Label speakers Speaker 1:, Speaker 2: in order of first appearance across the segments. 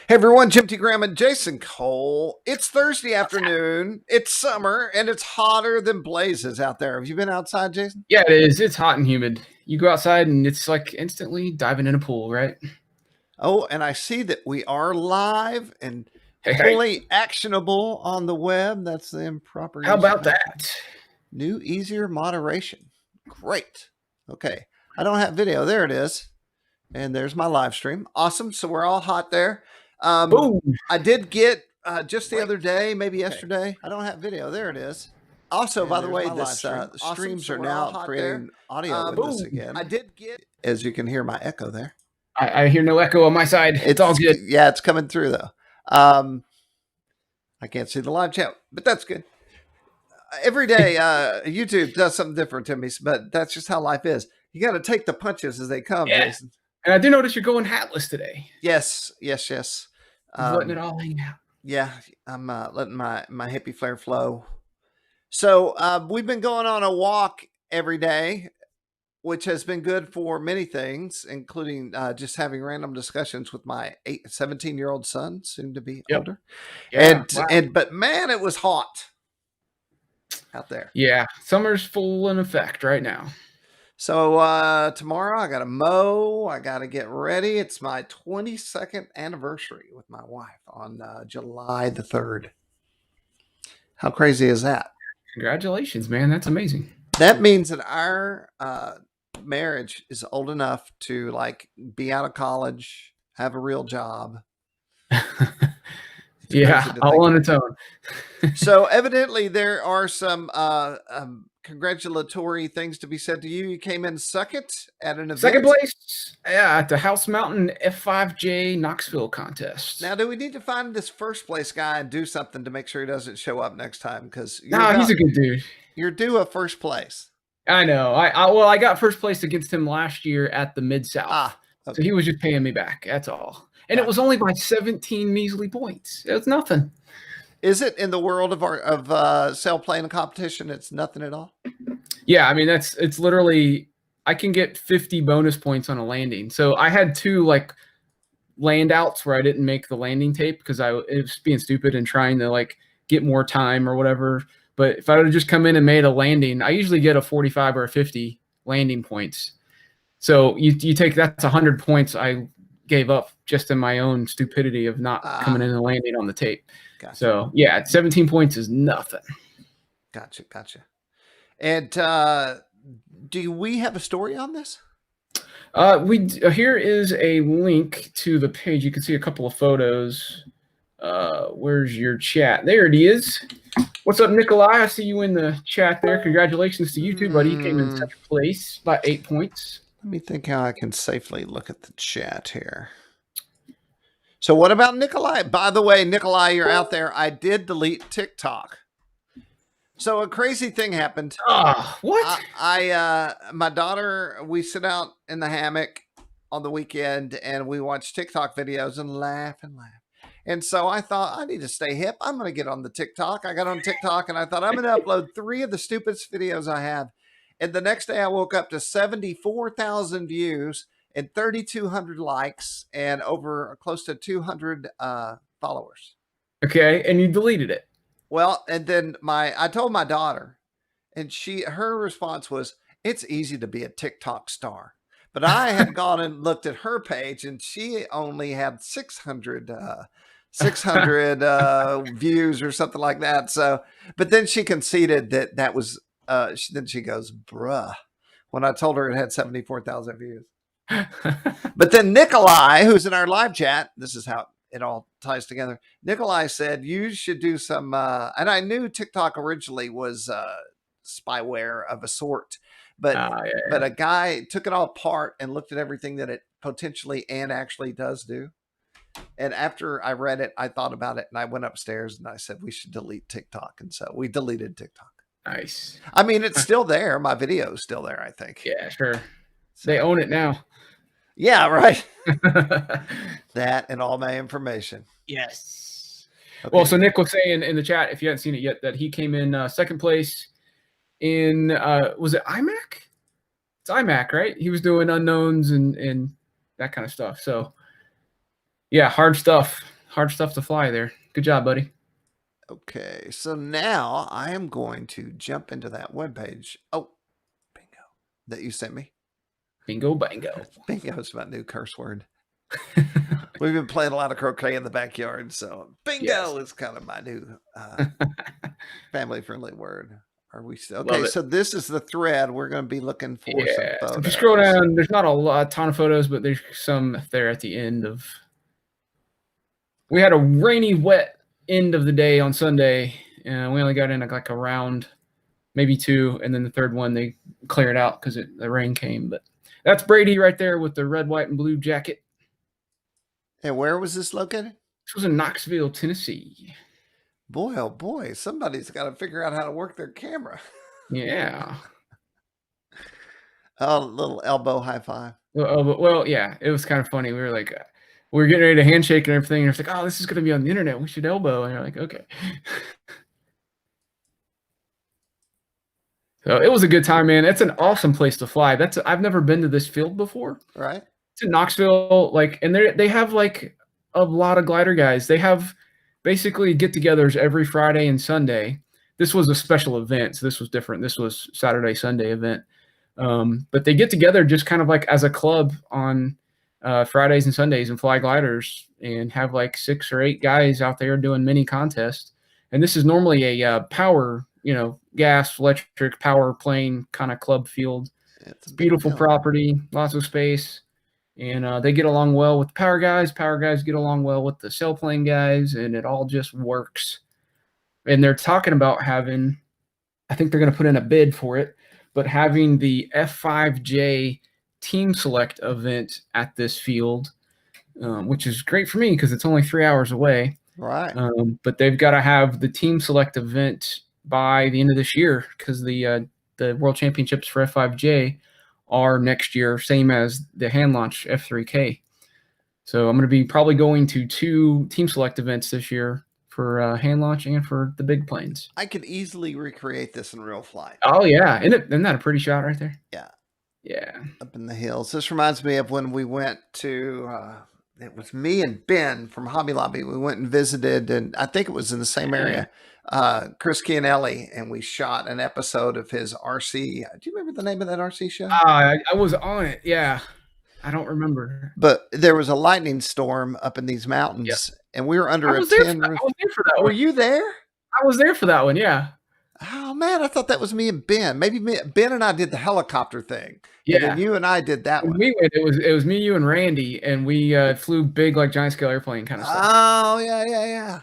Speaker 1: Hey everyone, Jim T. Graham and Jason Cole. It's Thursday afternoon. It's summer and it's hotter than blazes out there. Have you been outside, Jason?
Speaker 2: Yeah, it is. It's hot and humid. You go outside and it's like instantly diving in a pool, right?
Speaker 1: Oh, and I see that we are live and
Speaker 2: Hey,
Speaker 1: fully actionable on the web. That's the improper
Speaker 2: how
Speaker 1: use
Speaker 2: about
Speaker 1: of
Speaker 2: that?
Speaker 1: new, easier moderation. Great. Okay. I don't have video. There it is. And there's my live stream. Awesome. So we're all hot there.
Speaker 2: Boom.
Speaker 1: I did get just the other day, maybe yesterday. I don't have video. There it is. Also, by the way, this streams are now creating audio with this again. I did get, as you can hear, my echo there.
Speaker 2: I hear no echo on my side. It's all good.
Speaker 1: Yeah, it's coming through though. I can't see the live chat, but that's good. Every day, YouTube does something different to me, but that's just how life is. You got to take the punches as they come,
Speaker 2: Yeah.
Speaker 1: Jason.
Speaker 2: And I do notice you're going hatless today.
Speaker 1: Yes.
Speaker 2: Letting it all hang out.
Speaker 1: Yeah, I'm letting my hippie flare flow. So we've been going on a walk every day, which has been good for many things, including just having random discussions with my 17-year-old son, soon to be older.
Speaker 2: Yeah,
Speaker 1: But man, it was hot out there.
Speaker 2: Yeah, summer's full in effect right now.
Speaker 1: So tomorrow I got to mow. I got to get ready. It's my 22nd anniversary with my wife on July the 3rd. How crazy is that?
Speaker 2: Congratulations, man. That's amazing.
Speaker 1: That means that our marriage is old enough to like be out of college, have a real job.
Speaker 2: Yeah, all on its own.
Speaker 1: So evidently there are some congratulatory things to be said to you. You came in second at an event.
Speaker 2: Second place, yeah, at the House Mountain F5J Knoxville contest.
Speaker 1: Now, do we need to find this first place guy and do something to make sure he doesn't show up next time? Because
Speaker 2: he's a good dude.
Speaker 1: You're due a first place.
Speaker 2: I know. I got first place against him last year at the Mid-South. Okay. So he was just paying me back. That's all. And it was only by 17 measly points. It was nothing.
Speaker 1: Is it in the world of SailPlane competition? It's nothing at all.
Speaker 2: Yeah, I mean it's literally I can get 50 bonus points on a landing. So I had two like land outs where I didn't make the landing tape because it was being stupid and trying to like get more time or whatever. But if I would have just come in and made a landing, I usually get a 45 or a 50 landing points. So you take that's 100 points I gave up just in my own stupidity of not coming in and landing on the tape. Gotcha. So yeah, 17 points is nothing.
Speaker 1: Gotcha. And do we have a story on this?
Speaker 2: Here is a link to the page. You can see a couple of photos. Where's your chat? There it is. What's up, Nikolai? I see you in the chat there. Congratulations to you too, buddy. You came in second place by 8 points.
Speaker 1: Let me think how I can safely look at the chat here. So what about Nikolai? By the way, Nikolai, you're out there. I did delete TikTok. So a crazy thing happened.
Speaker 2: What?
Speaker 1: My daughter, we sit out in the hammock on the weekend and we watch TikTok videos and laugh. And so I thought, I need to stay hip. I'm going to get on the TikTok. I got on TikTok and I thought I'm going to upload 3 of the stupidest videos I have. And the next day I woke up to 74,000 views and 3,200 likes and over close to 200 followers.
Speaker 2: Okay. And you deleted it.
Speaker 1: Well, and then I told my daughter and her response was, it's easy to be a TikTok star. But I had gone and looked at her page and she only had 600 views or something like that. So, but then she conceded that was, then she goes, bruh, when I told her it had 74,000 views. But then Nikolai, who's in our live chat, this is how it all ties together. Nikolai said, you should do some, and I knew TikTok originally was spyware of a sort, but a guy took it all apart and looked at everything that it potentially and actually does do. And after I read it, I thought about it and I went upstairs and I said, we should delete TikTok. And so we deleted TikTok.
Speaker 2: Nice.
Speaker 1: I mean, it's still there. My video is still there, I think.
Speaker 2: Yeah, sure. So, they own it now.
Speaker 1: Yeah, right. That and all my information.
Speaker 2: Yes. Okay. Well, so Nick was saying in the chat, if you hadn't seen it yet, that he came in second place in, was it iMac? It's iMac, right? He was doing unknowns and that kind of stuff. So, yeah, hard stuff. hard stuff to fly there. Good job, buddy.
Speaker 1: Okay, so now I am going to jump into that webpage. Oh, bingo, that you sent me.
Speaker 2: Bingo, bango.
Speaker 1: Bingo is my new curse word. We've been playing a lot of croquet in the backyard, so bingo is kind of my new family-friendly word. Are we still okay? So this is the thread. We're going to be looking for some photos.
Speaker 2: So if you scroll down, there's not a ton of photos, but there's some there at the end of. We had a rainy, wet end of the day on Sunday, and we only got in like a round, maybe 2, and then the third one they cleared out because the rain came. But that's Brady right there with the red, white, and blue jacket.
Speaker 1: And where was this located?
Speaker 2: This was in Knoxville, Tennessee.
Speaker 1: Boy, oh boy, somebody's got to figure out how to work their camera.
Speaker 2: Yeah.
Speaker 1: Oh, little elbow high five.
Speaker 2: Well, yeah, it was kind of funny. We were like, we were getting ready to handshake and everything, and it's like, oh, this is going to be on the internet. We should elbow. And you're like, okay. So it was a good time, man. It's an awesome place to fly. I've never been to this field before.
Speaker 1: Right.
Speaker 2: It's in Knoxville, and they have like a lot of glider guys. They have basically get-togethers every Friday and Sunday. This was a special event, so this was different. This was Saturday, Sunday event. But they get together just kind of like as a club on Fridays and Sundays and fly gliders and have like 6 or 8 guys out there doing mini contests. And this is normally a power, gas, electric, power plane kind of club field. It's beautiful property, lots of space. And they get along well with the power guys. Power guys get along well with the SailPlane guys, and it all just works. And they're talking about having, I think they're going to put in a bid for it, but having the F5J team select event at this field, which is great for me because it's only 3 hours away.
Speaker 1: Right.
Speaker 2: But they've got to have the team select event by the end of this year because the World Championships for F5J are next year, same as the hand launch F3K. So I'm going to be probably going to 2 team select events this year for hand launch and for the big planes.
Speaker 1: I could easily recreate this in real flight.
Speaker 2: Oh, yeah. Isn't that a pretty shot right there?
Speaker 1: Yeah.
Speaker 2: Yeah.
Speaker 1: Up in the hills. This reminds me of when we went to, it was me and Ben from Hobby Lobby. We went and visited, and I think it was in the same area, Chris Chianelli, and we shot an episode of his RC. Do you remember the name of that RC show?
Speaker 2: I was on it. Yeah. I don't remember.
Speaker 1: But there was a lightning storm up in these mountains, and we were under a tin roof.
Speaker 2: I was there for that one.
Speaker 1: Were you there?
Speaker 2: I was there for that one, yeah.
Speaker 1: Oh, man, I thought that was me and Ben. Maybe Ben and I did the helicopter thing.
Speaker 2: Yeah.
Speaker 1: And then you and I did that one.
Speaker 2: We went, it was me, you, and Randy, and we flew big, like giant scale airplane kind of stuff.
Speaker 1: Oh, yeah.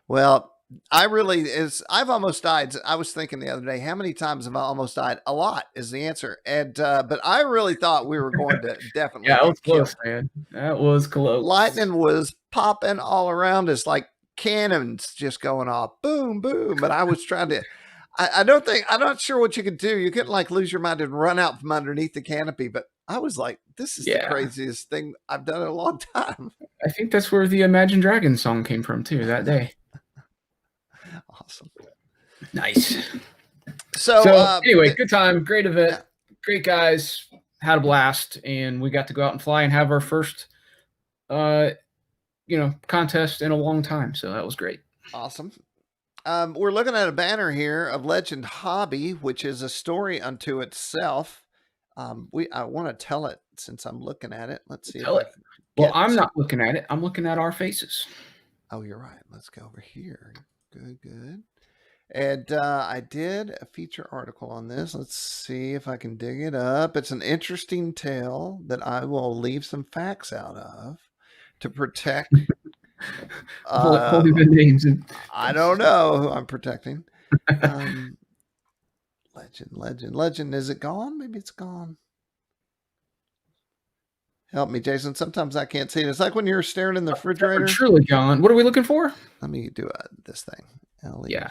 Speaker 1: Well, I've almost died. I was thinking the other day, how many times have I almost died? A lot is the answer. And but I really thought we were going to definitely.
Speaker 2: Yeah, that was close, man. That was close.
Speaker 1: Lightning was popping all around us like cannons just going off. Boom, boom. But I was trying to, I'm not sure what you could do. You couldn't like lose your mind and run out from underneath the canopy. But I was like, this is the craziest thing I've done in a long time.
Speaker 2: I think that's where the Imagine Dragons song came from too, that day.
Speaker 1: Awesome.
Speaker 2: Nice.
Speaker 1: So
Speaker 2: anyway, good time, great event, great guys, had a blast, and we got to go out and fly and have our first, contest in a long time. So that was great.
Speaker 1: Awesome. We're looking at a banner here of Legend Hobby, which is a story unto itself. I want to tell it since I'm looking at it. Let's see.
Speaker 2: Tell it. Well, I'm not looking at it. I'm looking at our faces.
Speaker 1: Oh, you're right. Let's go over here. Good. And I did a feature article on this. Let's see if I can dig it up. It's an interesting tale that I will leave some facts out of to protect.
Speaker 2: Holding the names.
Speaker 1: I don't know who I'm protecting. Legend. Is it gone? Maybe it's gone. Help me, Jason. Sometimes I can't see it. It's like when you're staring in the refrigerator.
Speaker 2: Truly gone. What are we looking for?
Speaker 1: Let me do this thing. LEG.
Speaker 2: Yeah.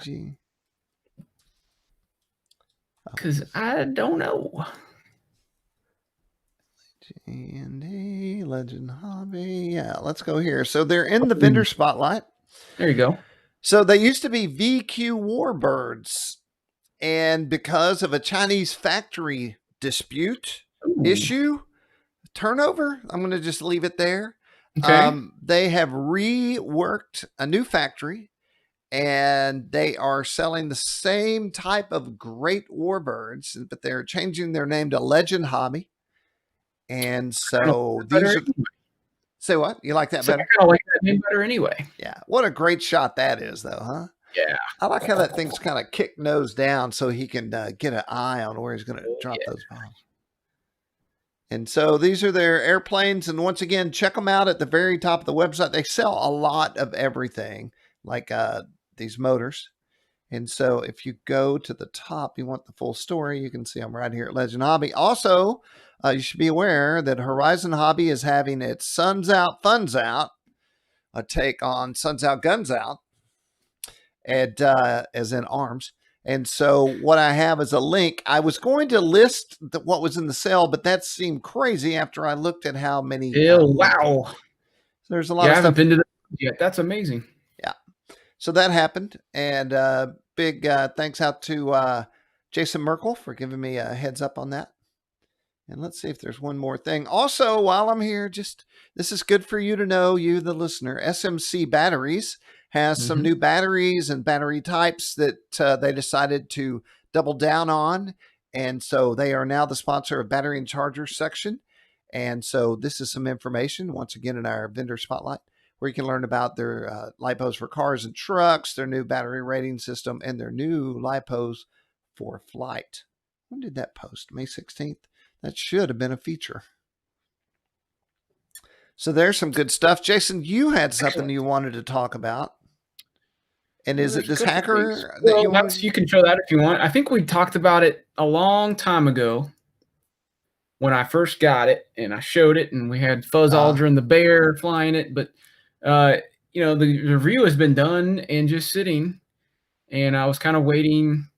Speaker 2: Because I don't know.
Speaker 1: G&D, Legend Hobby. Yeah, let's go here. So they're in the vendor spotlight.
Speaker 2: There you go.
Speaker 1: So they used to be VQ Warbirds. And because of a Chinese factory dispute issue, turnover, I'm going to just leave it there.
Speaker 2: Okay.
Speaker 1: They have reworked a new factory, and they are selling the same type of great warbirds, but they're changing their name to Legend Hobby. And so these are. Say what? You like that
Speaker 2: So I
Speaker 1: better?
Speaker 2: kind of like that name better anyway.
Speaker 1: Yeah. What a great shot that is, though, huh?
Speaker 2: Yeah.
Speaker 1: I like how that thing's kind of kick nose down so he can get an eye on where he's going to drop
Speaker 2: Yeah.
Speaker 1: those bombs. And so these are their airplanes. And once again, check them out at the very top of the website. They sell a lot of everything, like these motors. And so if you go to the top, you want the full story, you can see them right here at Legend Hobby. Also, you should be aware that Horizon Hobby is having its Suns Out, Funds Out, a take on Suns Out, Guns Out, and as in arms. And so what I have is a link. I was going to list what was in the sale, but that seemed crazy after I looked at how many.
Speaker 2: Wow.
Speaker 1: So there's a lot
Speaker 2: I
Speaker 1: of
Speaker 2: haven't
Speaker 1: stuff.
Speaker 2: been to the yet. That's amazing.
Speaker 1: Yeah. So that happened. And big thanks out to Jason Merkel for giving me a heads up on that. And let's see if there's one more thing. Also, while I'm here, this is good for you to know, you, the listener. SMC Batteries has some new batteries and battery types that they decided to double down on. And so they are now the sponsor of Battery and Charger section. And so this is some information, once again, in our vendor spotlight, where you can learn about their LiPos for cars and trucks, their new battery rating system, and their new LiPos for flight. When did that post? May 16th? That should have been a feature. So there's some good stuff. Jason, you had something you wanted to talk about. And is it this hacker that you wanted?
Speaker 2: You can show that if you want. I think we talked about it a long time ago when I first got it, and I showed it, and we had Fuzz Aldrin the bear flying it. But, the review has been done and just sitting, and I was kind of waiting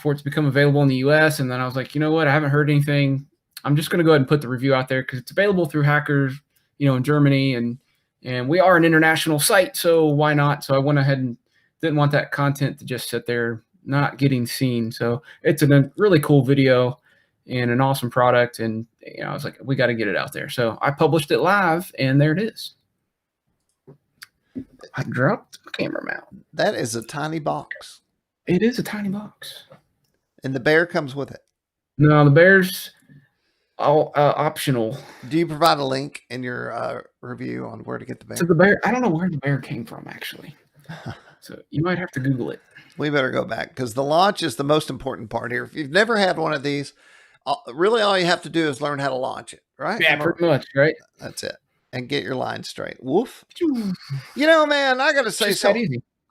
Speaker 2: for it to become available in the US. And then I was like, you know what? I haven't heard anything. I'm just going to go ahead and put the review out there because it's available through hackers, in Germany, and we are an international site. So why not? So I went ahead and didn't want that content to just sit there not getting seen. So it's a really cool video and an awesome product. And, I was like, we got to get it out there. So I published it live, and there it is. I dropped the camera mount.
Speaker 1: That is a tiny box.
Speaker 2: It is a tiny box.
Speaker 1: And the bear comes with it?
Speaker 2: No, the bear's all optional.
Speaker 1: Do you provide a link in your review on where to get the bear?
Speaker 2: So the bear, I don't know where the bear came from, actually. So you might have to Google it.
Speaker 1: We better go back because the launch is the most important part here. If you've never had one of these, really all you have to do is learn how to launch it, right?
Speaker 2: Yeah, pretty much, right?
Speaker 1: That's it. And get your line straight. Woof. Man, I got to say, so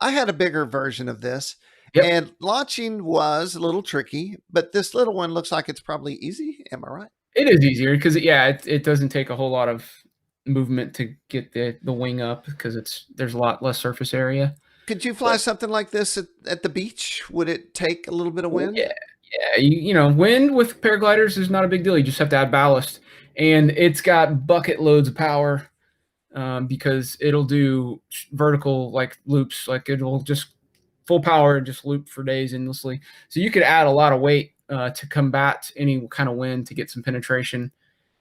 Speaker 1: I had a bigger version of this. Yep. And launching was a little tricky, but this little one looks like it's probably easy. Am I right?
Speaker 2: It is easier because, it doesn't take a whole lot of movement to get the wing up because there's a lot less surface area.
Speaker 1: Could you fly something like this at the beach? Would it take a little bit of wind?
Speaker 2: Yeah. Wind with paragliders is not a big deal. You just have to add ballast, and it's got bucket loads of power because it'll do vertical loops, it'll just full power and just loop for days endlessly. So you could add a lot of weight to combat any kind of wind to get some penetration,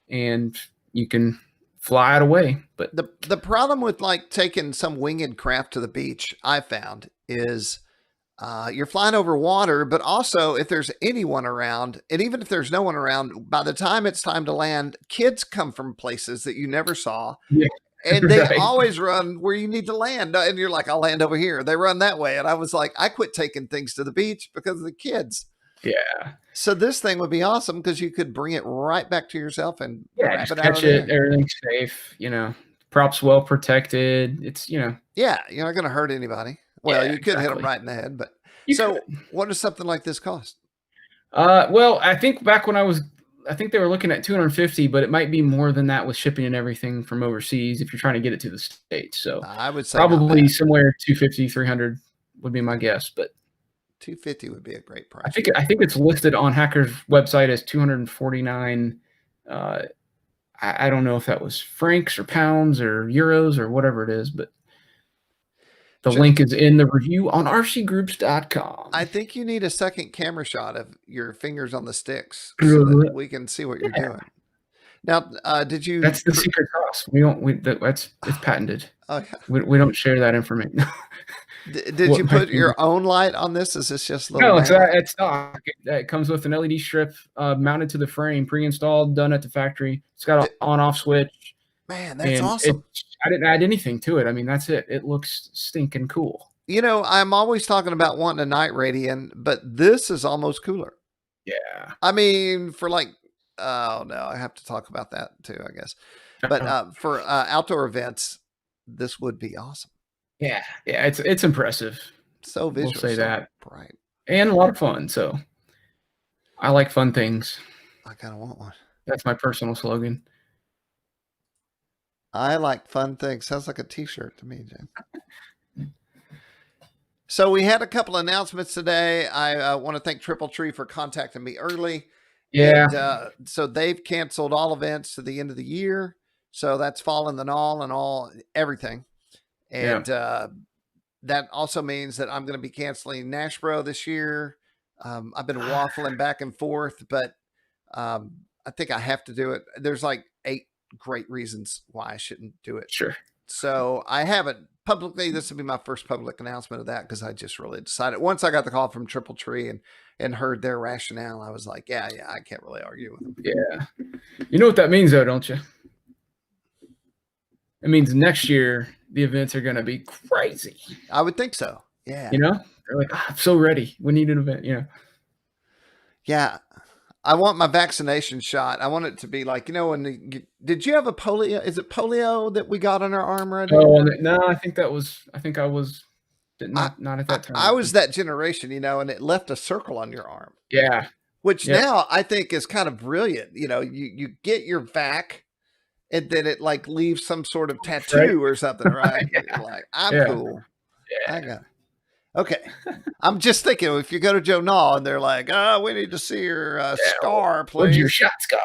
Speaker 2: and you can fly it away. But
Speaker 1: the problem with taking some winged craft to the beach, I found, is you're flying over water, but also if there's anyone around, and even if there's no one around, by the time it's time to land, kids come from places that you never saw.
Speaker 2: Yeah.
Speaker 1: And they always run where you need to land. And you're like, I'll land over here. They run that way. And I was like, I quit taking things to the beach because of the kids.
Speaker 2: Yeah.
Speaker 1: So this thing would be awesome because you could bring it right back to yourself and
Speaker 2: just catch it. Everything's safe. Props well protected. It's,
Speaker 1: Yeah, you're not going to hurt anybody. Well, you could hit them right in the head. But what does something like this cost?
Speaker 2: Well, I think back when I think they were looking at 250, but it might be more than that with shipping and everything from overseas if you're trying to get it to the States. So
Speaker 1: I would say
Speaker 2: probably somewhere 250, 300 would be my guess, but
Speaker 1: 250 would be a great price.
Speaker 2: I think it's listed on Hacker's website as 249. I don't know if that was francs or pounds or euros or whatever it is, but the link is in the review on rcgroups.com.
Speaker 1: I think you need a second camera shot of your fingers on the sticks so that we can see what you're doing. Now, did you?
Speaker 2: That's the secret sauce. It's patented.
Speaker 1: Okay.
Speaker 2: We don't share that information.
Speaker 1: Did you put your own light on this? Is this just a little?
Speaker 2: No, it's stock. It comes with an LED strip mounted to the frame, pre-installed, done at the factory. It's got an on-off switch.
Speaker 1: Man, that's awesome.
Speaker 2: I didn't add anything to it. I mean, that's it. It looks stinking cool.
Speaker 1: You know, I'm always talking about wanting a night radiant, but this is almost cooler.
Speaker 2: Yeah.
Speaker 1: I mean, for like, oh no, I have to talk about that too, I guess. But for outdoor events, this would be awesome.
Speaker 2: Yeah, it's impressive.
Speaker 1: So visual.
Speaker 2: We'll say that.
Speaker 1: Bright.
Speaker 2: And a lot of fun. So I like fun things.
Speaker 1: I kind of want one.
Speaker 2: That's my personal slogan.
Speaker 1: I like fun things. Sounds like a t-shirt to me, Jim. So we had a couple announcements today. I want to thank Triple Tree for contacting me early.
Speaker 2: Yeah.
Speaker 1: And, so they've canceled all events to the end of the year. So that's fallen the null and all everything. And that also means that I'm going to be canceling Nashbro this year. I've been waffling back and forth, but I think I have to do it. There's like 8 great reasons why I shouldn't do it.
Speaker 2: Sure.
Speaker 1: So I haven't publicly. This will be my first public announcement of that because I just really decided once I got the call from Triple Tree and heard their rationale, I was like, yeah, I can't really argue with them.
Speaker 2: Yeah. You know what that means though, don't you? It means next year the events are going to be crazy.
Speaker 1: I would think so. Yeah.
Speaker 2: You know, they're like, I'm so ready. We need an event.
Speaker 1: Yeah. I want my vaccination shot. I want it to be like, did you have a polio? Is it polio that we got on our arm right now?
Speaker 2: Oh, no, I think I was not at that time.
Speaker 1: I was that generation, and it left a circle on your arm.
Speaker 2: Yeah.
Speaker 1: Which now I think is kind of brilliant. You get your vac and then it like leaves some sort of tattoo or something, right?
Speaker 2: Yeah.
Speaker 1: Like, I'm cool. Yeah. I got it. Okay. I'm just thinking if you go to Joe Nall and they're like, we need to see your scar, please.
Speaker 2: Where's your shot scar?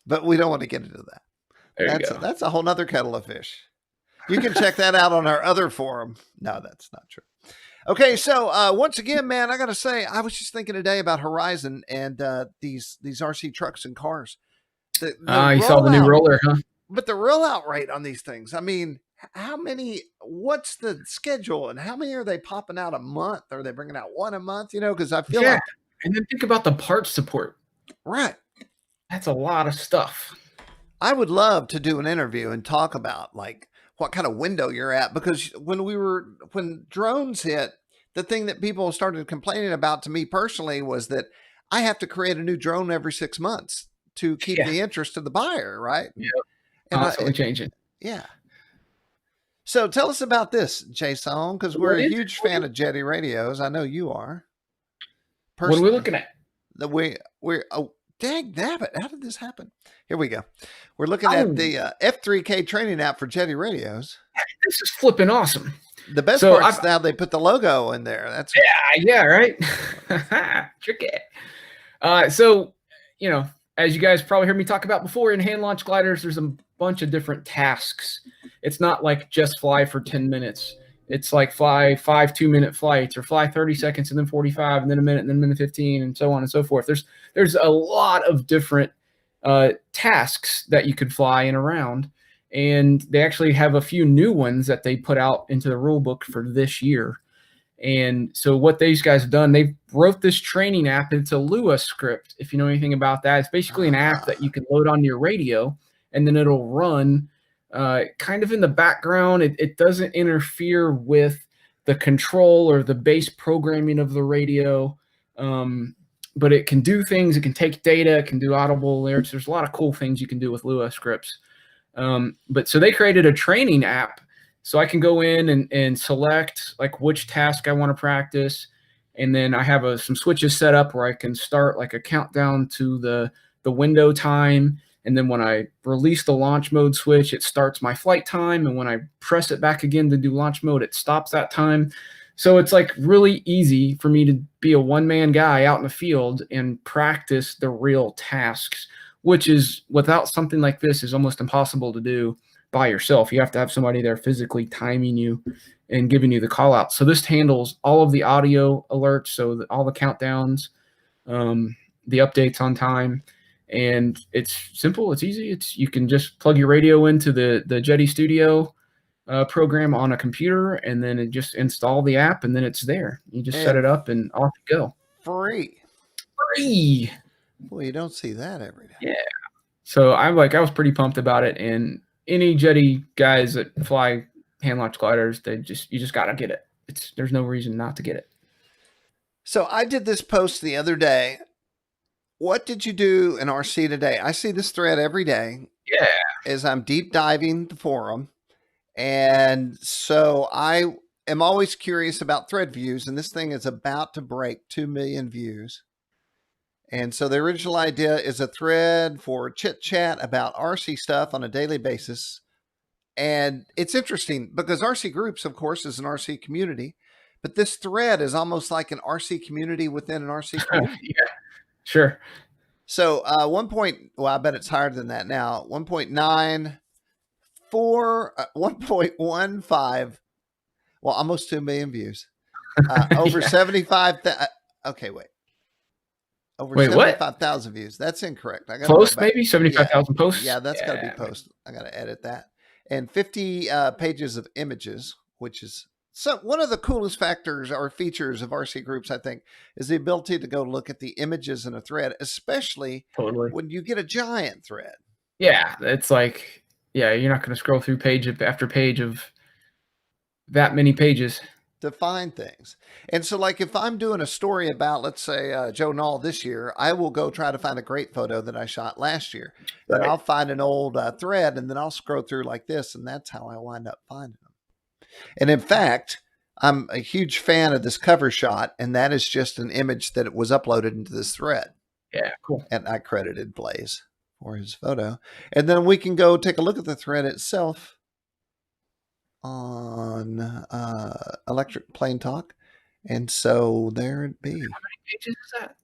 Speaker 1: But we don't want to get into that. That's a whole nother kettle of fish. You can check that out on our other forum. No, that's not true. Okay. So once again, man, I got to say, I was just thinking today about Horizon and these RC trucks and cars. You saw the new roller, huh? But the rollout rate on these things, I mean, what's the schedule and how many are they popping out a month? Are they bringing out one a month? Because I feel like.
Speaker 2: And then think about the parts support.
Speaker 1: Right.
Speaker 2: That's a lot of stuff.
Speaker 1: I would love to do an interview and talk about like what kind of window you're at, because when drones hit, the thing that people started complaining about to me personally was that I have to create a new drone every 6 months to keep the interest of the buyer. Right.
Speaker 2: Yeah. Constantly changing.
Speaker 1: Yeah. So tell us about this, Jason, because we're a huge fan of Jeti radios. I know you are.
Speaker 2: Personally. What are we looking at?
Speaker 1: We're dang nabbit. How did this happen? Here we go. We're looking at the F3K training app for Jeti radios.
Speaker 2: This is flipping awesome.
Speaker 1: The best part is now they put the logo in there. That's
Speaker 2: right. Tricky. So, as you guys probably heard me talk about before, in hand launch gliders, there's a bunch of different tasks. It's not like just fly for 10 minutes. It's like fly 5 2-minute flights, or fly 30 seconds and then 45 and then a minute and then a minute 15 and so on and so forth. There's a lot of different tasks that you could fly in around, and they actually have a few new ones that they put out into the rule book for this year. And so what these guys have done, they wrote this training app. It's a Lua script. If you know anything about that, it's basically an app that you can load on your radio, and then it'll run kind of in the background. It doesn't interfere with the control or the base programming of the radio, but it can do things. It can take data. It can do audible alerts. There's a lot of cool things you can do with Lua scripts. But so they created a training app, so I can go in and select like which task I want to practice. And then I have some switches set up where I can start like a countdown to the window time. And then when I release the launch mode switch, it starts my flight time. And when I press it back again to do launch mode, it stops that time. So it's like really easy for me to be a one-man guy out in the field and practice the real tasks, which is, without something like this, is almost impossible to do by yourself. You have to have somebody there physically timing you and giving you the call out. So this handles all of the audio alerts, so all the countdowns, the updates on time. and it's simple. It's easy. You can just plug your radio into the Jeti Studio program on a computer, and then it just install the app, and then it's there. You just set it up, and off you go.
Speaker 1: Free.
Speaker 2: Free.
Speaker 1: Well, you don't see that every day.
Speaker 2: Yeah. So I was pretty pumped about it, and any Jeti guys that fly hand launch gliders, you just gotta get it. There's no reason not to get it.
Speaker 1: So I did this post the other day. What did you do in RC today? I see this thread every day.
Speaker 2: Yeah.
Speaker 1: As I'm deep diving the forum. And so I am always curious about thread views, and this thing is about to break 2 million views. And so the original idea is a thread for chit chat about RC stuff on a daily basis. And it's interesting because RC Groups, of course, is an RC community, but this thread is almost like an RC community within an RC community.
Speaker 2: Yeah, sure.
Speaker 1: So I bet it's higher than that now. 1.9 1.15, well, almost 2 million views, over 75. Okay, wait. Over 75,000 views. That's incorrect. I got
Speaker 2: post maybe 75,000 posts.
Speaker 1: Yeah, that's got to be post. I got to edit that. And 50 pages of images, which is one of the coolest factors or features of RC Groups, I think, is the ability to go look at the images in a thread, especially when you get a giant thread.
Speaker 2: Yeah, it's like, you're not going to scroll through page after page of that many pages
Speaker 1: to find things. And so, like, if I'm doing a story about, let's say, Joe Knoll this year, I will go try to find a great photo that I shot last year. Right. And I'll find an old thread, and then I'll scroll through like this, and that's how I wind up finding them. And in fact, I'm a huge fan of this cover shot, and that is just an image that was uploaded into this thread.
Speaker 2: Yeah, cool.
Speaker 1: And I credited Blaze for his photo. And then we can go take a look at the thread itself on Electric Plane Talk. And so there it be. How
Speaker 2: many pages is that?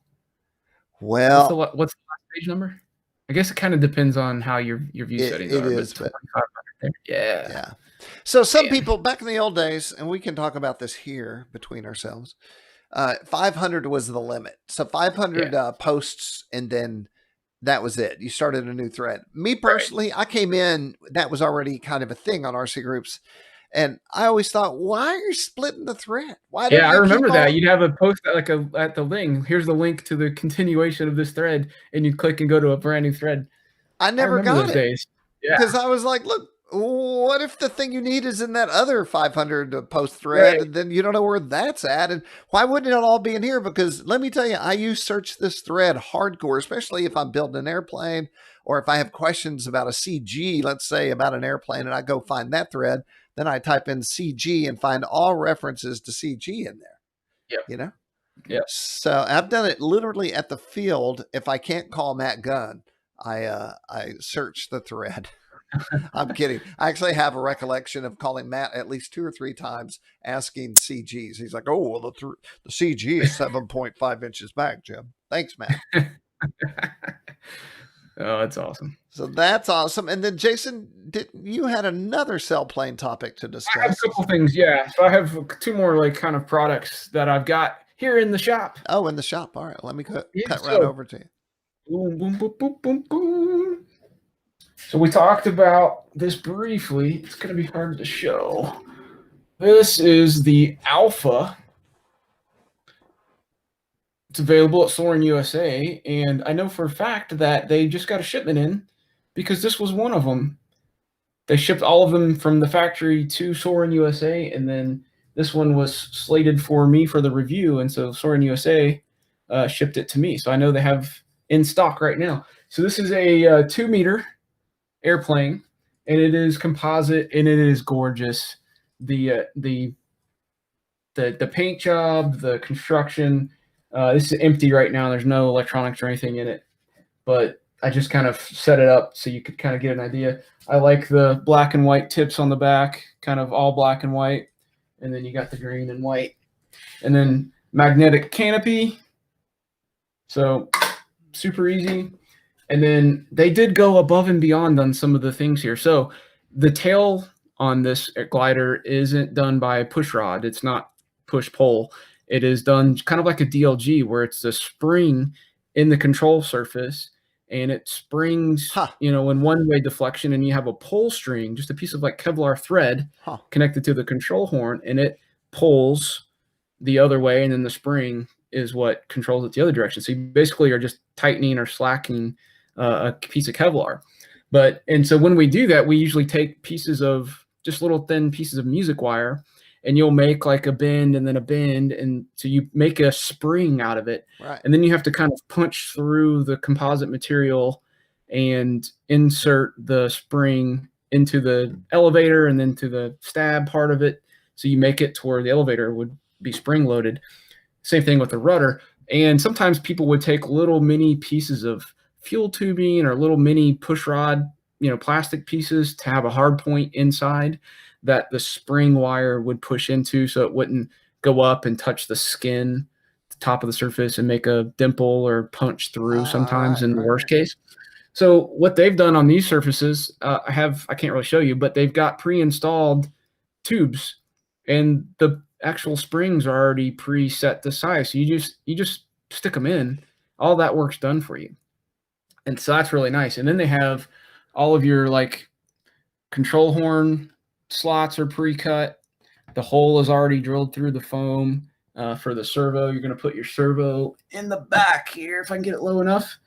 Speaker 1: Well,
Speaker 2: what's the last page number? I guess it kind of depends on how your view settings are.
Speaker 1: It is, but
Speaker 2: yeah.
Speaker 1: So some people back in the old days, and we can talk about this here between ourselves, 500 was the limit. So 500 posts, and then that was it. You started a new thread. Me personally, I came in, that was already kind of a thing on RC Groups. And I always thought, why are you splitting the thread? Why?
Speaker 2: I remember that. You'd have a post at the link. Here's the link to the continuation of this thread, and you'd click and go to a brand new thread.
Speaker 1: I never got
Speaker 2: those days. Yeah,
Speaker 1: because I was like, look, what if the thing you need is in that other 500 post thread, and then you don't know where that's at? And why wouldn't it all be in here? Because let me tell you, I use search this thread hardcore, especially if I'm building an airplane or if I have questions about a CG, let's say about an airplane, and I go find that thread. Then I type in CG and find all references to CG in there.
Speaker 2: Yeah.
Speaker 1: You know?
Speaker 2: Yeah.
Speaker 1: So I've done it literally at the field. If I can't call Matt Gunn, I search the thread. I'm kidding. I actually have a recollection of calling Matt at least 2 or 3 times asking CGs. He's like, oh, well, the CG is 7.5 inches back, Jim. Thanks, Matt.
Speaker 2: Oh, that's awesome.
Speaker 1: So that's awesome. And then Jason, you had another SailPlane topic to discuss.
Speaker 2: I have a couple things, yeah. So I have 2 more kind of products that I've got here in the shop.
Speaker 1: Oh, in the shop. All right, let me cut right over to you.
Speaker 2: Boom, boom, boom, boom, boom, boom. So we talked about this briefly. It's going to be hard to show. This is the Alpha. It's available at Soaring USA, and I know for a fact that they just got a shipment in because this was one of them. They shipped all of them from the factory to Soaring USA, and then this one was slated for me for the review, and so Soaring USA shipped it to me. So I know they have in stock right now. So this is a 2-meter airplane, and it is composite, and it is gorgeous. The paint job, the construction. This is empty right now. There's no electronics or anything in it, but I just kind of set it up so you could kind of get an idea. I like the black and white tips on the back, kind of all black and white, and then you got the green and white, and then magnetic canopy. So super easy. And then they did go above and beyond on some of the things here. So the tail on this glider isn't done by push rod. It's not push pull. It is done kind of like a DLG, where it's the spring in the control surface, and it springs,
Speaker 1: Huh.
Speaker 2: in one-way deflection, and you have a pull string, just a piece of like Kevlar thread connected to the control horn, and it pulls the other way, and then the spring is what controls it the other direction. So you basically are just tightening or slacking a piece of Kevlar. And so when we do that, we usually take pieces of just little thin pieces of music wire, and you'll make like a bend and then a bend. And so you make a spring out of it.
Speaker 1: Right.
Speaker 2: And then you have to kind of punch through the composite material and insert the spring into the elevator and then to the stab part of it. So you make it to where the elevator would be spring loaded. Same thing with the rudder. And sometimes people would take little mini pieces of fuel tubing or little mini push rod, plastic pieces to have a hard point inside that the spring wire would push into, so it wouldn't go up and touch the skin, the top of the surface, and make a dimple or punch through sometimes in the worst case. So what they've done on these surfaces, I can't really show you, but they've got pre-installed tubes, and the actual springs are already preset to size. So you just stick them in. All that work's done for you. And so that's really nice. And then they have all of your like control horn slots are pre-cut. The hole is already drilled through the foam. For the servo, you're going to put your servo in the back here, if I can get it low enough.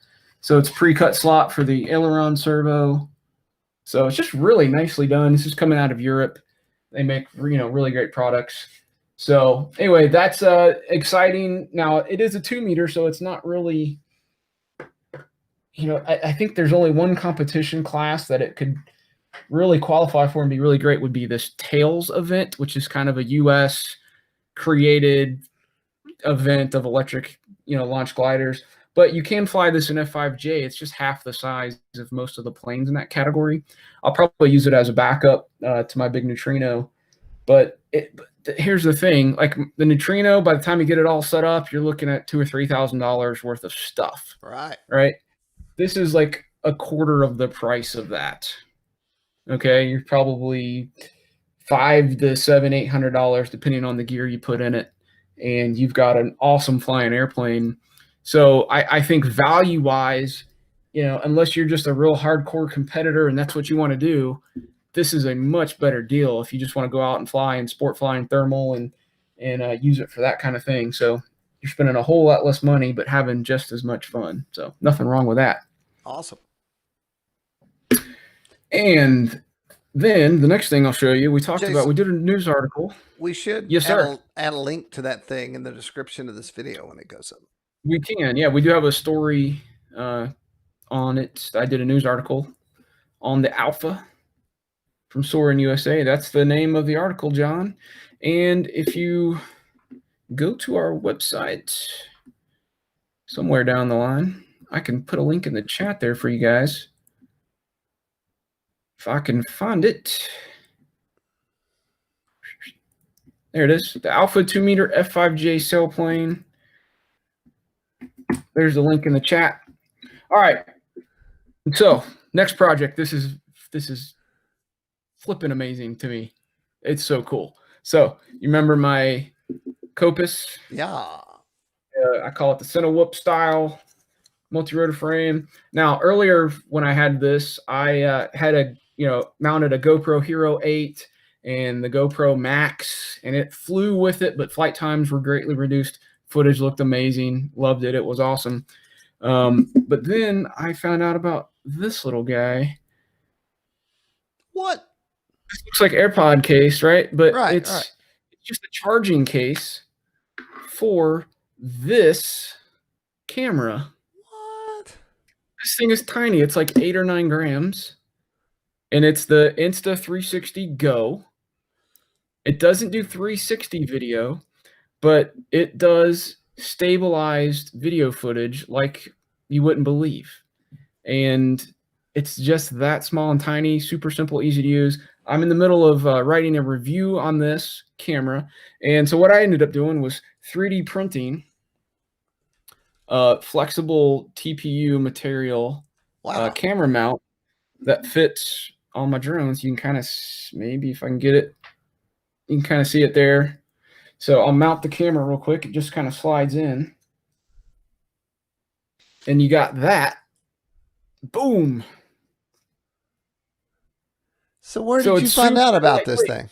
Speaker 2: So it's pre-cut slot for the aileron servo. So it's just really nicely done. This is coming out of Europe. They make, really great products. So anyway, that's exciting. Now it is a 2 meter, so it's not really, I think there's only one competition class that it could really qualify for and be really great would be this Tails event, which is kind of a US created event of electric, launch gliders. But you can fly this in F5J. It's just half the size of most of the planes in that category. I'll probably use it as a backup to my big Neutrino. But here's the thing: like the Neutrino, by the time you get it all set up, you're looking at $2,000 or $3,000 worth of stuff. Right. This is like a quarter of the price of that. Okay, you're probably $500 to $800 depending on the gear you put in it, and you've got an awesome flying airplane. So I think value-wise, unless you're just a real hardcore competitor and that's what you want to do, this is a much better deal if you just want to go out and fly and sport flying thermal and use it for that kind of thing. So you're spending a whole lot less money but having just as much fun. So nothing wrong with that.
Speaker 1: Awesome.
Speaker 2: And then the next thing I'll show you, we did a news article.
Speaker 1: We should add a link to that thing in the description of this video when it goes up.
Speaker 2: We can, yeah. We do have a story on it. I did a news article on the Alpha from Soarin' USA. That's the name of the article, John. And if you go to our website somewhere down the line, I can put a link in the chat there for you guys. If I can find it. There it is. The Alpha 2 meter F5J sailplane. There's the link in the chat. All right. So next project. This is flipping amazing to me. It's so cool. So you remember my Copus?
Speaker 1: Yeah.
Speaker 2: I call it the Cinewhoop style multi-rotor frame. Now earlier when I had this, I had mounted a GoPro Hero 8 and the GoPro Max, and it flew with it, but flight times were greatly reduced. Footage looked amazing. Loved it. It was awesome. But then I found out about this little guy.
Speaker 1: What?
Speaker 2: This looks like AirPod case, right? But it's just a charging case for this camera.
Speaker 1: What?
Speaker 2: This thing is tiny. It's like 8 or 9 grams. And it's the Insta360 Go. It doesn't do 360 video, but it does stabilized video footage like you wouldn't believe. And it's just that small and tiny, super simple, easy to use. I'm in the middle of writing a review on this camera. And so what I ended up doing was 3D printing flexible TPU material camera mount that fits on my drones. You can kind of, maybe if I can get it, you can kind of see it there. So I'll mount the camera real quick. It just kind of slides in. And you got that. Boom.
Speaker 1: So where
Speaker 2: So
Speaker 1: did you
Speaker 2: it's
Speaker 1: find
Speaker 2: super
Speaker 1: out about this
Speaker 2: lightweight.
Speaker 1: thing?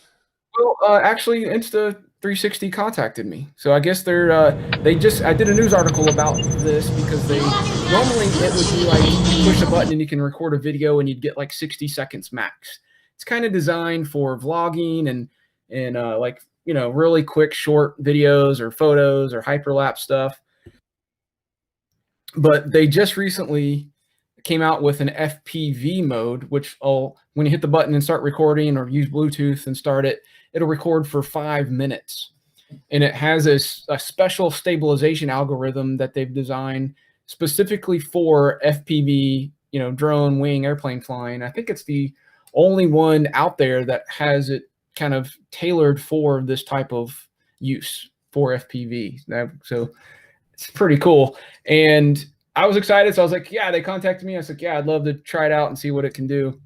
Speaker 2: Well, actually, Insta360 contacted me. So I guess I did a news article about this because normally it would be like you push a button and you can record a video and you'd get like 60 seconds max. It's kind of designed for vlogging and like, you know, really quick short videos or photos or hyperlapse stuff. But they just recently came out with an FPV mode, which when you hit the button and start recording or use Bluetooth and start it, it'll record for 5 minutes. And it has a special stabilization algorithm that they've designed specifically for FPV, you know, drone, wing, airplane flying. I think it's the only one out there that has it kind of tailored for this type of use for FPV. So it's pretty cool. And I was excited. So I was like, yeah, they contacted me. I was like, yeah, I'd love to try it out and see what it can do.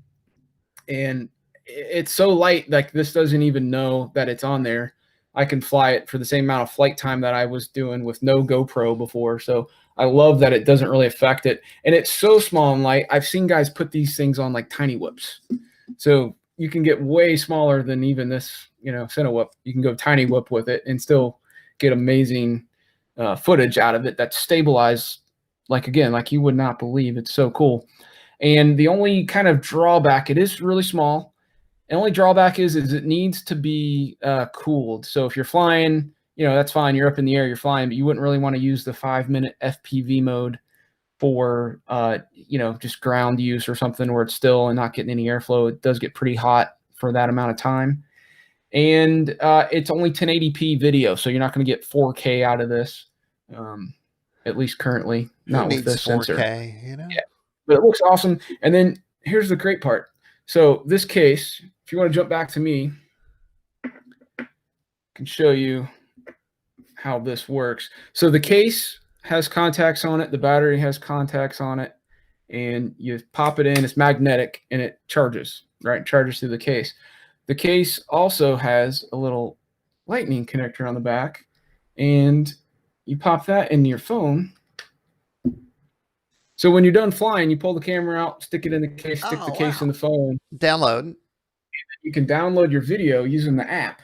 Speaker 2: And it's so light, like this doesn't even know that it's on there. I can fly it for the same amount of flight time that I was doing with no GoPro before. So I love that it doesn't really affect it. And it's so small and light. I've seen guys put these things on like tiny whips. So you can get way smaller than even this, you know, Cinewhip. You can go tiny whip with it and still get amazing footage out of it that's stabilized, like, again, like you would not believe. It's so cool. And the only kind of drawback, it is really small. The only drawback is it needs to be cooled. So if you're flying, you know, that's fine. You're up in the air, you're flying, but you wouldn't really want to use the 5-minute FPV mode for, you know, just ground use or something where it's still and not getting any airflow. It does get pretty hot for that amount of time. And it's only 1080p video, so you're not going to get 4K out of this, at least currently, not with this
Speaker 1: 4K,
Speaker 2: sensor.
Speaker 1: you know?
Speaker 2: Yeah, but it looks awesome. And then here's the great part. So this case, if you want to jump back to me, I can show you how this works. So the case has contacts on it. The battery has contacts on it. And you pop it in. It's magnetic, and it charges, right? It charges through the case. The case also has a little lightning connector on the back. And you pop that into your phone. So when you're done flying, you pull the camera out, stick it in the case, stick the case in the phone.
Speaker 1: Download.
Speaker 2: You can download your video using the app.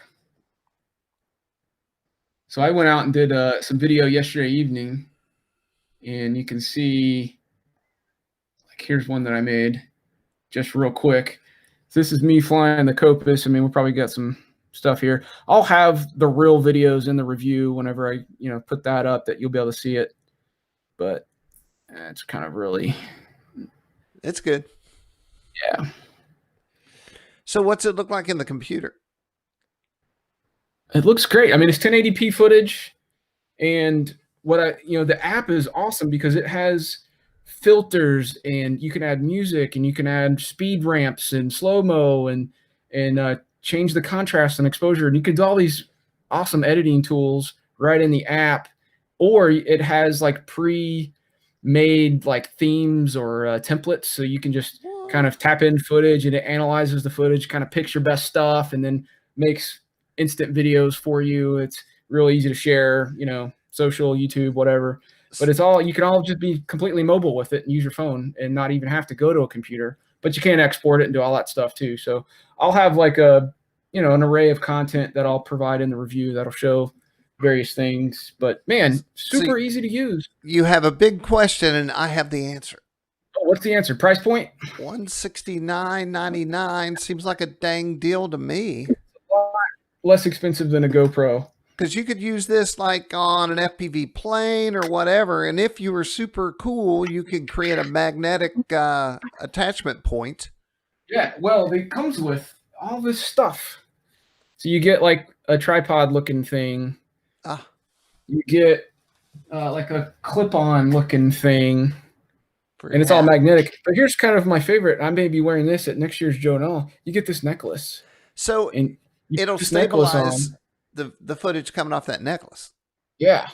Speaker 2: So I went out and did some video yesterday evening, and you can see, like, here's one that I made just real quick. So this is me flying the Copus. I mean, we'll probably got some stuff here. I'll have the real videos in the review whenever I, you know, put that up, that you'll be able to see it. But it's kind of really,
Speaker 1: it's good.
Speaker 2: Yeah.
Speaker 1: So what's it look like in the computer?
Speaker 2: It looks great. I mean, it's 1080p footage, and the app is awesome because it has filters, and you can add music, and you can add speed ramps and slow-mo and change the contrast and exposure, and you can do all these awesome editing tools right in the app. Or it has like pre-made like themes or templates, so you can just kind of tap in footage, and it analyzes the footage, kind of picks your best stuff, and then makes instant videos for you. It's really easy to share, you know, social, YouTube, whatever. But you can all just be completely mobile with it and use your phone and not even have to go to a computer. But you can export it and do all that stuff too. So I'll have like an array of content that I'll provide in the review that'll show various things. But man, super easy to use.
Speaker 1: You have a big question, and I have the answer.
Speaker 2: Oh, what's the answer? Price point?
Speaker 1: $169.99 seems like a dang deal to me.
Speaker 2: Less expensive than a GoPro.
Speaker 1: Because you could use this like on an FPV plane or whatever, and if you were super cool, you could create a magnetic attachment point.
Speaker 2: Yeah, well, it comes with all this stuff. So you get like a tripod-looking thing. You get like a clip-on looking thing, and it's all magnetic. But here's kind of my favorite. I may be wearing this at next year's Joe Null. You get this necklace.
Speaker 1: So it'll stabilize the footage coming off that necklace.
Speaker 2: Yeah.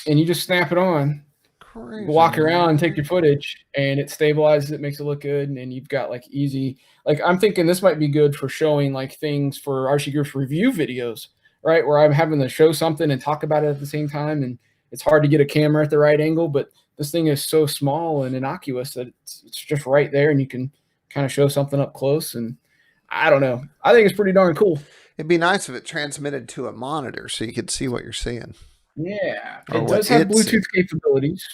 Speaker 2: And you just snap it on. Crazy. Walk around and take your footage, and it stabilizes it, makes it look good, and you've got like easy, like I'm thinking this might be good for showing like things for RC Group's review videos, right? Where I'm having to show something and talk about it at the same time, and it's hard to get a camera at the right angle, but this thing is so small and innocuous that it's just right there, and you can kind of show something up close. And I don't know. I think it's pretty darn cool.
Speaker 1: It'd be nice if it transmitted to a monitor so you could see what you're seeing.
Speaker 2: Yeah,
Speaker 1: Or
Speaker 2: it
Speaker 1: what
Speaker 2: does have
Speaker 1: it's
Speaker 2: Bluetooth capabilities.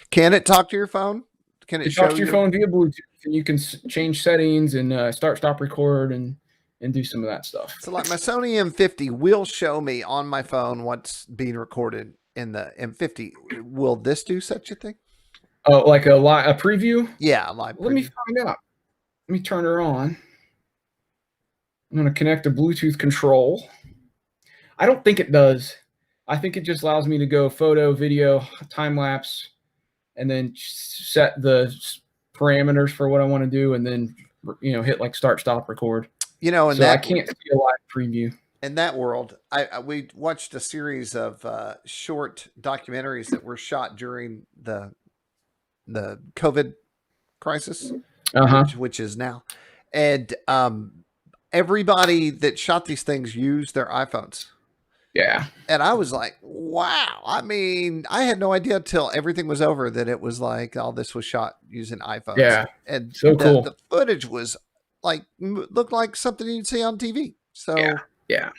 Speaker 1: Can it talk to your phone? Can it
Speaker 2: It
Speaker 1: show
Speaker 2: talks to your
Speaker 1: you?
Speaker 2: phone via Bluetooth, and you can change settings and start, stop, record, and do some of that stuff.
Speaker 1: So like my Sony M50 will show me on my phone what's being recorded in the M50. Will this do such a thing?
Speaker 2: Oh, like a preview?
Speaker 1: Yeah, live.
Speaker 2: Let me
Speaker 1: Preview.
Speaker 2: find out. Let me turn her on. I'm going to connect a Bluetooth control. I don't think it does. I think it just allows me to go photo, video, time lapse, and then set the parameters for what I want to do, and then hit like start, stop, record.
Speaker 1: You know, and
Speaker 2: so I can't see a live preview.
Speaker 1: In that world, we watched a series of short documentaries that were shot during the COVID crisis, which is now, and everybody that shot these things used their iPhones.
Speaker 2: Yeah.
Speaker 1: And I was like, wow. I mean, I had no idea until everything was over that it was like all this was shot using iPhones.
Speaker 2: Yeah.
Speaker 1: And
Speaker 2: so cool.
Speaker 1: The footage was like, looked like something you'd see on TV. So
Speaker 2: yeah.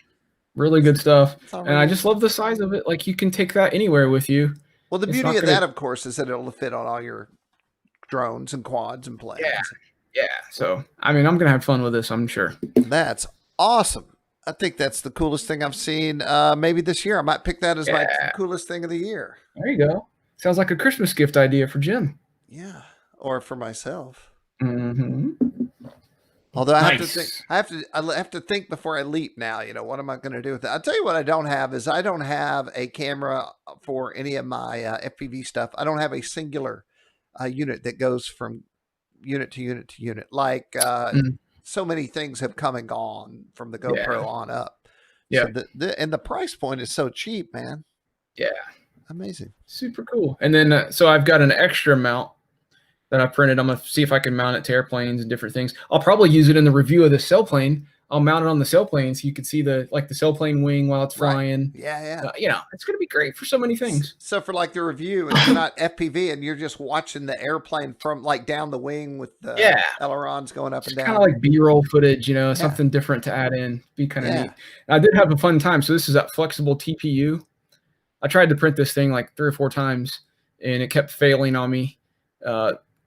Speaker 2: Really good stuff. And I just love the size of it. Like you can take that anywhere with you.
Speaker 1: Well, the beauty of that, of course, is that it'll fit on all your drones and quads and planes.
Speaker 2: Yeah. So, I mean, I'm going to have fun with this, I'm sure.
Speaker 1: That's awesome. I think that's the coolest thing I've seen maybe this year. I might pick that as my coolest thing of the year.
Speaker 2: There you go. Sounds like a Christmas gift idea for Jim.
Speaker 1: Yeah. Or for myself.
Speaker 2: Mm-hmm.
Speaker 1: Although I have to think before I leap now. You know, what am I going to do with that? I'll tell you what I don't have is I don't have a camera for any of my FPV stuff. I don't have a singular unit that goes from unit to unit to unit. Like so many things have come and gone from the GoPro on up.
Speaker 2: Yeah.
Speaker 1: So and the price point is so cheap, man.
Speaker 2: Yeah.
Speaker 1: Amazing.
Speaker 2: Super cool. And then, so I've got an extra mount that I printed. I'm going to see if I can mount it to airplanes and different things. I'll probably use it in the review of the SailPlane. I'll mount it on the SailPlane so you can see the SailPlane wing while it's flying.
Speaker 1: Yeah.
Speaker 2: It's going to be great for so many things.
Speaker 1: So for like the review, it's not FPV and you're just watching the airplane from like down the wing with the ailerons going up and down.
Speaker 2: Kind of like B-roll footage, something different to add in. Be kind of neat. I did have a fun time. So this is that flexible TPU. I tried to print this thing like 3 or 4 times and it kept failing on me.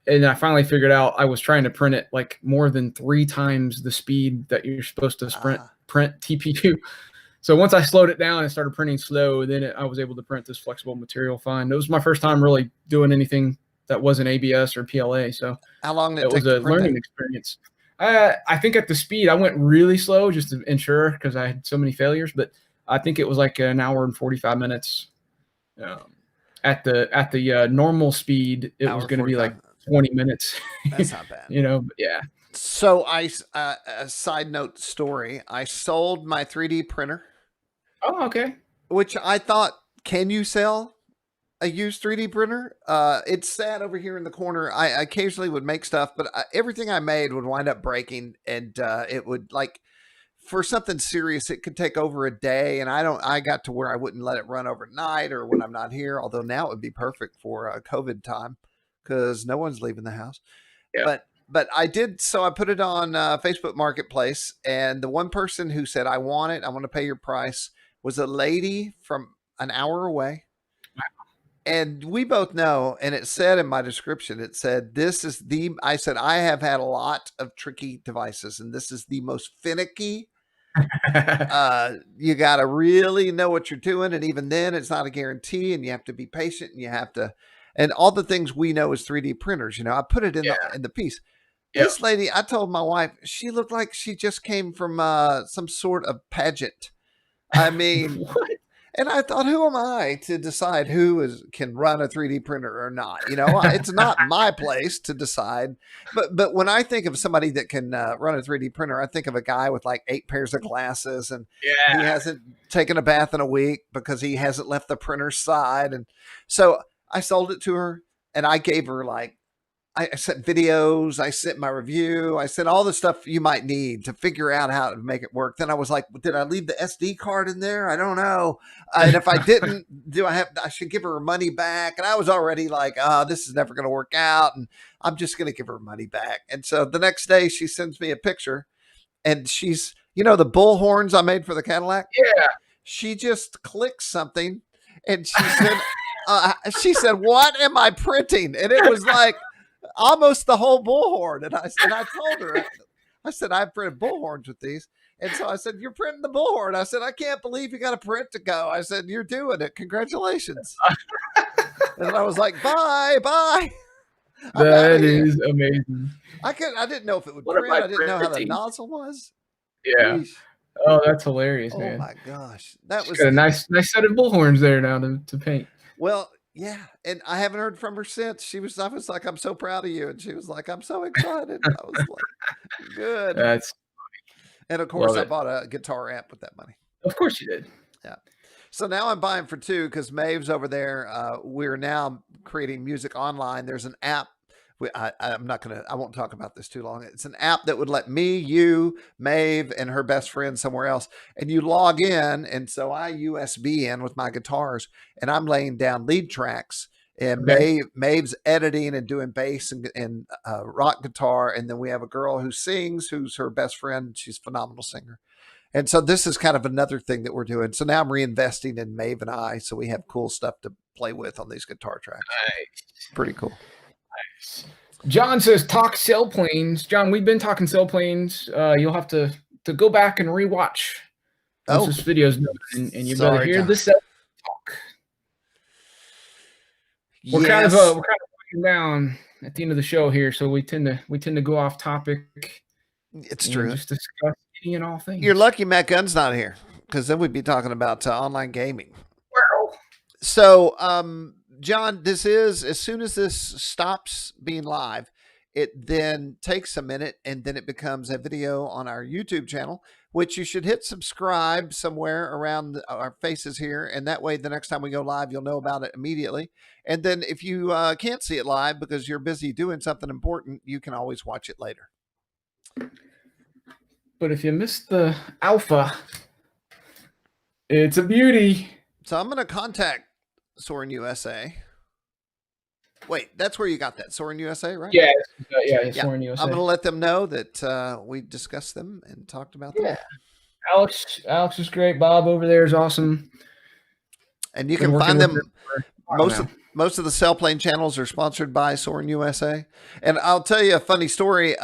Speaker 2: And I finally figured out I was trying to print it like more than 3 times the speed that you're supposed to print TPU. So once I slowed it down and started printing slow, then I was able to print this flexible material fine. It was my first time really doing anything that wasn't ABS or PLA. So
Speaker 1: how long did
Speaker 2: it was a learning experience. I think at the speed I went really slow just to ensure because I had so many failures, but I think it was like an hour and 45 minutes. At the normal speed, it was going to be like 20 minutes.
Speaker 1: That's not bad.
Speaker 2: But yeah.
Speaker 1: So a side note story, I sold my 3D printer.
Speaker 2: Oh, okay.
Speaker 1: Which I thought, can you sell a used 3D printer? It's sat over here in the corner. I occasionally would make stuff, but everything I made would wind up breaking, and it would like, for something serious, it could take over a day. And I got to where I wouldn't let it run overnight or when I'm not here. Although now it would be perfect for COVID time because no one's leaving the house. Yeah. But I did. So I put it on Facebook Marketplace, and the one person who said, I want to pay your price, was a lady from an hour away. And we both know, and it said in my description, it said, I said, I have had a lot of tricky devices, and this is the most finicky. You got to really know what you're doing. And even then it's not a guarantee, and you have to be patient, and and all the things we know as 3D printers, I put it in the piece. Yep. This lady, I told my wife, she looked like she just came from some sort of pageant. I mean, what? And I thought, who am I to decide who can run a 3D printer or not? It's not my place to decide. But when I think of somebody that can run a 3D printer, I think of a guy with like 8 pairs of glasses, and he hasn't taken a bath in a week because he hasn't left the printer's side. And so I sold it to her, and I gave her like, I sent videos, I sent my review, I sent all the stuff you might need to figure out how to make it work. Then I was like, did I leave the SD card in there? I don't know. And if I didn't, I should give her money back. And I was already like, this is never going to work out. And I'm just going to give her money back. And so the next day she sends me a picture and she's, the bull horns I made for the Cadillac.
Speaker 2: Yeah.
Speaker 1: She just clicked something and she said, what am I printing? And it was like almost the whole bullhorn. And I told her, I said, I've printed bullhorns with these. And so I said, you're printing the bullhorn. I said, I can't believe you got a print to go. I said, you're doing it. Congratulations. And I was like, bye.
Speaker 2: That is amazing.
Speaker 1: I didn't know if it would print. I didn't know how the nozzle was.
Speaker 2: Yeah. Jeez. Oh, that's hilarious, man.
Speaker 1: Oh my gosh. That was
Speaker 2: got a nice set of bullhorns there now to paint.
Speaker 1: Well, yeah. And I haven't heard from her since. I was like, I'm so proud of you. And she was like, I'm so excited. I was like, good.
Speaker 2: That's
Speaker 1: funny. And of course I bought a guitar amp with that money.
Speaker 2: Of course you did.
Speaker 1: Yeah. So now I'm buying for two because Maeve's over there. We're now creating music online. There's an app. I won't talk about this too long. It's an app that would let me, you, Maeve, and her best friend somewhere else. And you log in. And so I USB in with my guitars and I'm laying down lead tracks and Maeve's editing and doing bass and rock guitar. And then we have a girl who sings, who's her best friend. She's a phenomenal singer. And so this is kind of another thing that we're doing. So now I'm reinvesting in Maeve and I. So we have cool stuff to play with on these guitar tracks.
Speaker 2: Nice.
Speaker 1: Pretty cool.
Speaker 2: Nice. John says, talk SailPlanes. John, we've been talking SailPlanes. You'll have to go back and rewatch this video's done, and you better hear the SailPlane talk. We're kind of winding down at the end of the show here, so we tend to go off topic.
Speaker 1: It's true.
Speaker 2: Just discuss any and all things.
Speaker 1: You're lucky Matt Gunn's not here, because then we'd be talking about online gaming.
Speaker 2: Wow.
Speaker 1: So, John, this is, as soon as this stops being live, it then takes a minute and then it becomes a video on our YouTube channel, which you should hit subscribe somewhere around our faces here. And that way, the next time we go live, you'll know about it immediately. And then if you can't see it live because you're busy doing something important, you can always watch it later.
Speaker 2: But if you missed the alpha, it's a beauty.
Speaker 1: So I'm going to contact Soaring USA. Wait, that's where you got that, Soaring USA, right?
Speaker 2: Yeah, Soaring USA.
Speaker 1: I'm going to let them know that we discussed them and talked about them.
Speaker 2: Yeah, Alex is great. Bob over there is awesome.
Speaker 1: And you can find them. Most of the SailPlane channels are sponsored by Soaring USA. And I'll tell you a funny story.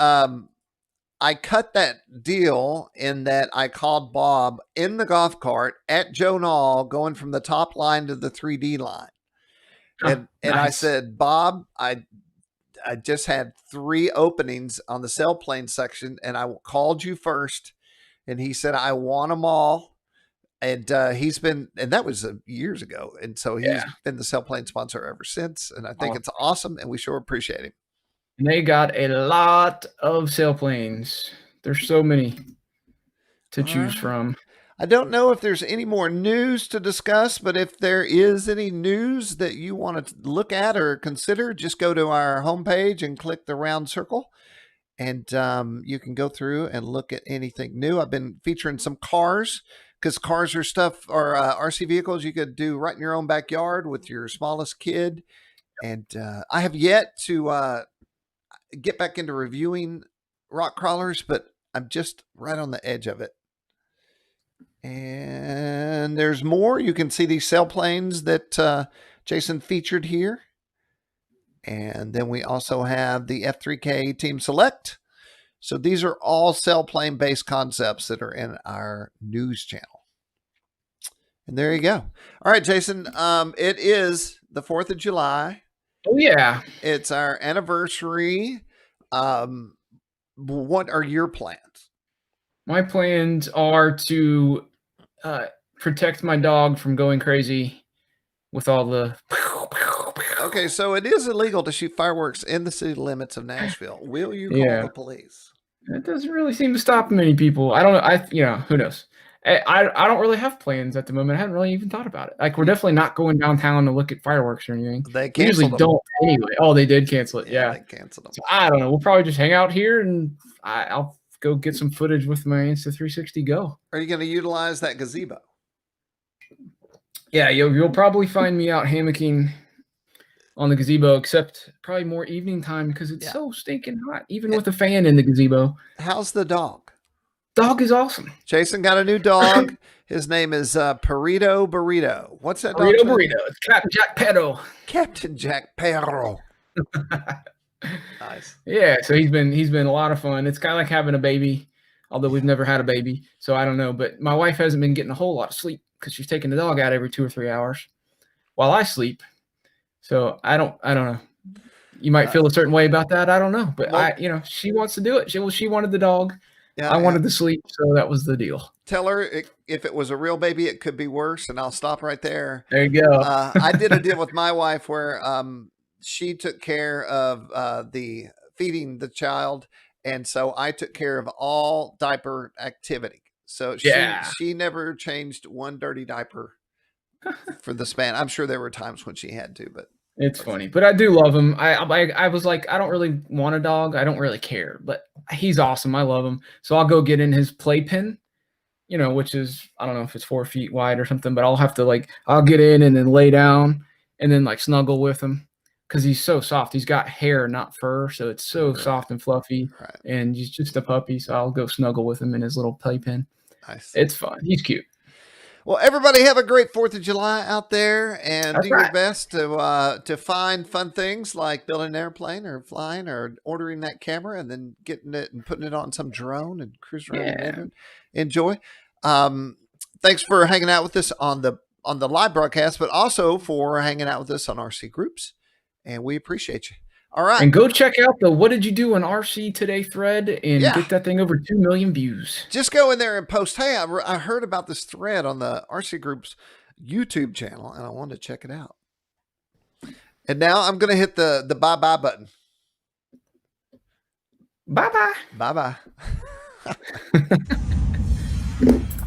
Speaker 1: I cut that deal in that I called Bob in the golf cart at Joe Nall going from the top line to the 3D line. And nice. I said, Bob, I just had 3 openings on the SailPlane section and I called you first. And he said, I want them all. And and that was years ago. And so he's been the SailPlane sponsor ever since. And I think it's awesome. And we sure appreciate him.
Speaker 2: And they got a lot of SailPlanes. There's so many to choose from.
Speaker 1: I don't know if there's any more news to discuss, but if there is any news that you want to look at or consider, just go to our homepage and click the round circle. And you can go through and look at anything new. I've been featuring some cars because cars are stuff or RC vehicles you could do right in your own backyard with your smallest kid. And I have yet to get back into reviewing rock crawlers, but I'm just right on the edge of it. And there's more. You can see these SailPlanes that Jason featured here. And then we also have the F3K Team Select. So these are all SailPlane based concepts that are in our news channel. And there you go. All right, Jason, it is the 4th of July.
Speaker 2: Oh, yeah.
Speaker 1: It's our anniversary. What are your plans?
Speaker 2: My plans are to protect my dog from going crazy with all the...
Speaker 1: Okay, so it is illegal to shoot fireworks in the city limits of Nashville. Will you call the police?
Speaker 2: It doesn't really seem to stop many people. I don't know. Who knows? I don't really have plans at the moment. I haven't really even thought about it. Like, we're definitely not going downtown to look at fireworks or anything.
Speaker 1: They
Speaker 2: We usually
Speaker 1: canceled them.
Speaker 2: don't anyway. Oh, they did cancel it.
Speaker 1: Yeah,
Speaker 2: Yeah.
Speaker 1: they canceled them.
Speaker 2: So I don't know. We'll probably just hang out here, and I'll go get some footage with my Insta360 Go.
Speaker 1: Are you going to utilize that gazebo?
Speaker 2: Yeah, you'll probably find me out hammocking on the gazebo, except probably more evening time because it's so stinking hot, even with a fan in the gazebo.
Speaker 1: How's the dog?
Speaker 2: Dog is awesome.
Speaker 1: Jason got a new dog. His name is Burrito Burrito. What's that dog?
Speaker 2: Burrito. It's Captain Jack Pedo.
Speaker 1: Captain Jack Perro. Nice.
Speaker 2: Yeah, so he's been a lot of fun. It's kind of like having a baby, although we've never had a baby, so I don't know. But my wife hasn't been getting a whole lot of sleep because she's taking the dog out every 2 or 3 hours while I sleep. So I don't know. You might feel a certain way about that. I don't know, but well, she wants to do it. She wanted the dog. Yeah, I wanted to sleep, so that was the deal.
Speaker 1: Tell her if it was a real baby, it could be worse, and I'll stop right there.
Speaker 2: There you go.
Speaker 1: I did a deal with my wife where she took care of the feeding the child, and so I took care of all diaper activity. So she never changed one dirty diaper for the span. I'm sure there were times when she had to, but
Speaker 2: it's funny. But I do love him. I was like, I don't really want a dog. I don't really care, but he's awesome. I love him. So I'll go get in his playpen, which is, I don't know if it's 4 feet wide or something, but I'll have to I'll get in and then lay down and then snuggle with him because he's so soft. He's got hair, not fur. So it's so soft and fluffy, and he's just a puppy. So I'll go snuggle with him in his little playpen. Nice. It's fun. He's cute.
Speaker 1: Well, everybody have a great 4th of July out there, and do your best to find fun things like building an airplane or flying or ordering that camera and then getting it and putting it on some drone and cruising around and enjoy. Thanks for hanging out with us on the live broadcast, but also for hanging out with us on RC groups, and we appreciate you. All right.
Speaker 2: And go check out the What Did You Do on RC Today thread and get that thing over 2 million views.
Speaker 1: Just go in there and post, hey, I heard about this thread on the RC Group's YouTube channel, and I wanted to check it out. And now I'm going to hit the bye-bye button.
Speaker 2: Bye-bye.
Speaker 1: Bye-bye.